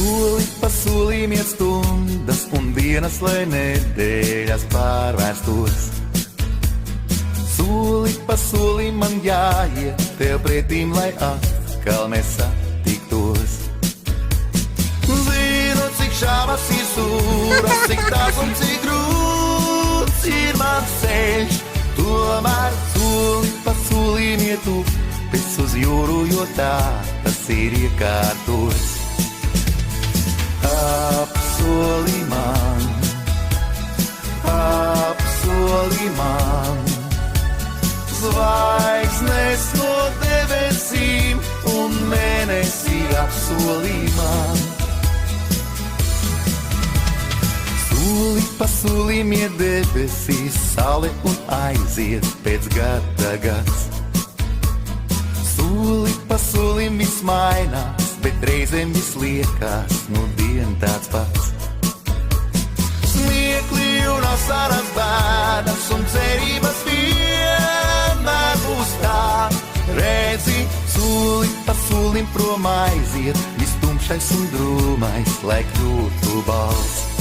Soli pa solim iet stundas un dienas, lai nedēļas pārvērstos. Soli pa solim man jāiet tev pretīm, lai atkal mēs satiktos. Zinu, cik šāvas ir sūras, cik tās un cik grūts ir mans ceļš. Tomēr soli pa solim iet upes uz jūru, jo tā tas ir iekārtos. Apsoli man, zvaigznes no debesīm un mēnesī apsoli man. Soli pa solim iet debesīs, saule un aiziet pēc gada gads. Soli pa solim viss mainās, bet reizēm viss liekas, nu dien tāds pats. Smiekli un asaras bēdas un cerības vienmēr būs tā. Redzi, soli pa solim prom aiziet, viss tumšais un drūmais, lai kļūtu balss.